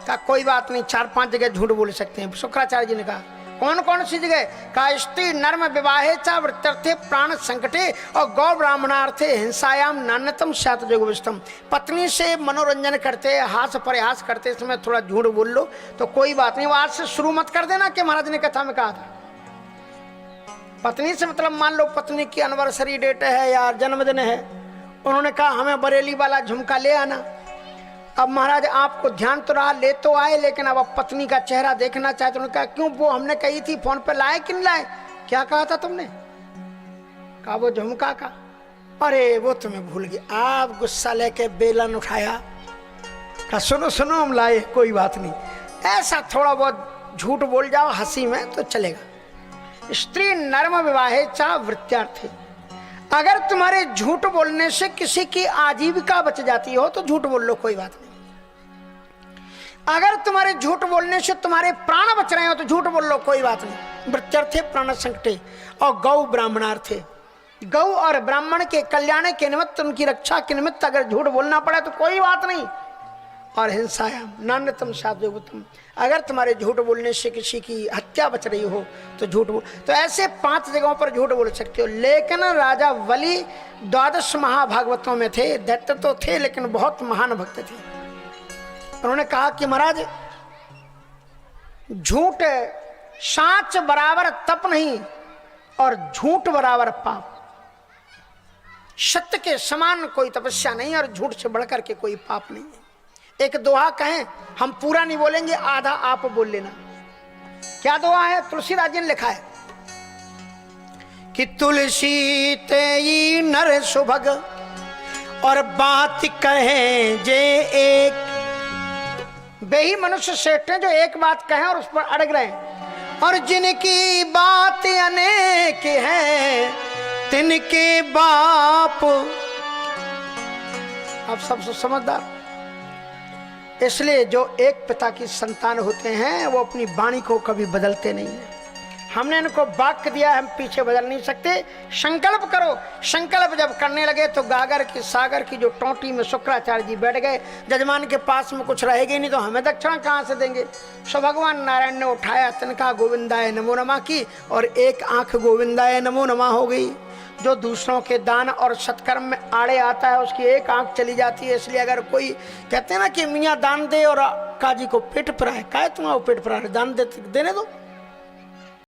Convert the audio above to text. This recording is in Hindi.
कहा कोई बात नहीं, 4-5 जगह झूठ बोल सकते हैं। शुक्राचार्य जी ने कहा कौन कौन सी जगह? कहा स्त्री नर्म विवाहे च वृत्तर्थे प्राण संकटे और गौ ब्राह्मणार्थे हिंसायाम नान्यतम स्यात् जोगविष्टम। पत्नी से मनोरंजन करते, हास प्रयास करते समय थोड़ा झूठ बोल लो तो कोई बात नहीं। वो आज से शुरू मत कर देना कि महाराज ने कथा में कहा था। पत्नी से मतलब मान लो पत्नी की एनिवर्सरी डेट है या जन्मदिन है, उन्होंने कहा हमें बरेली वाला झुमका ले आना। अब महाराज आपको ध्यान तो रहा, ले तो आए, लेकिन अब पत्नी का चेहरा देखना चाहे तो उन्होंने कहा क्यों, वो हमने कही थी फोन पे लाए कि नहीं लाए? क्या कहा था तुमने? कहा वो झुमका का। अरे वो तुम्हें भूल गई। आप गुस्सा लेके बेलन उठाया, कहा सुनो सुनो हम लाए, कोई बात नहीं। ऐसा थोड़ा बहुत झूठ बोल जाओ हंसी में तो चलेगा। स्त्री नर्म विवाहे चा वृत्त्यार्थे। अगर तुम्हारे झूठ बोलने से किसी की आजीविका बच जाती हो तो झूठ बोल लो, कोई बात नहीं। अगर तुम्हारे झूठ बोलने से तुम्हारे प्राण बच रहे हो तो झूठ बोल लो, कोई बात नहीं। वृत्त्यर्थे प्राण संकटे और गौ ब्राह्मणार्थे। गौ और ब्राह्मण के कल्याण के निमित्त, उनकी रक्षा के निमित्त अगर झूठ बोलना पड़े तो कोई बात नहीं। और हिंसायाम नान्यतम स्यात् जोगविष्टम। अगर तुम्हारे झूठ बोलने से किसी की हत्या बच रही हो तो झूठ बोल। तो ऐसे 5 जगहों पर झूठ बोल सकते हो। लेकिन राजा बलि 12 महाभागवतों में थे, दैत्य तो थे लेकिन बहुत महान भक्त थे। उन्होंने कहा कि महाराज झूठ साच बराबर तप नहीं और झूठ बराबर पाप। सत्य के समान कोई तपस्या नहीं और झूठ से बढ़कर के कोई पाप नहीं है। एक दोहा कहें, हम पूरा नहीं बोलेंगे, आधा आप बोल लेना। क्या दोहा है? तुलसीदास जी ने लिखा है कि तुलसी तेई नर सुभग और बात कहे जे एक। बेही मनुष्य श्रेष्ठ हैं जो एक बात कहें और उस पर अड़ग रहे, और जिनकी बात अनेक है तिनके बाप। आप सब समझदार। इसलिए जो एक पिता की संतान होते हैं वो अपनी वाणी को कभी बदलते नहीं है। हमने इनको वाक्य दिया, हम पीछे बदल नहीं सकते। संकल्प करो। संकल्प जब करने लगे तो गागर की सागर की जो टोंटी में शुक्राचार्य जी बैठ गए। जजमान के पास में कुछ रहेगी नहीं तो हमें दक्षिणा कहाँ से देंगे? सो भगवान नारायण ने उठाया, तिनका गोविंदाय नमो नमः की और एक आंख गोविंदाय नमो नमः हो गई। जो दूसरों के दान और सत्कर्म में आड़े आता है उसकी एक आंख चली जाती है। इसलिए अगर कोई कहते हैं ना कि मियाँ दान दे और काजी को पेट पर आए, काहे तुम्हारा पेट पर आ रहे, दान देने दो।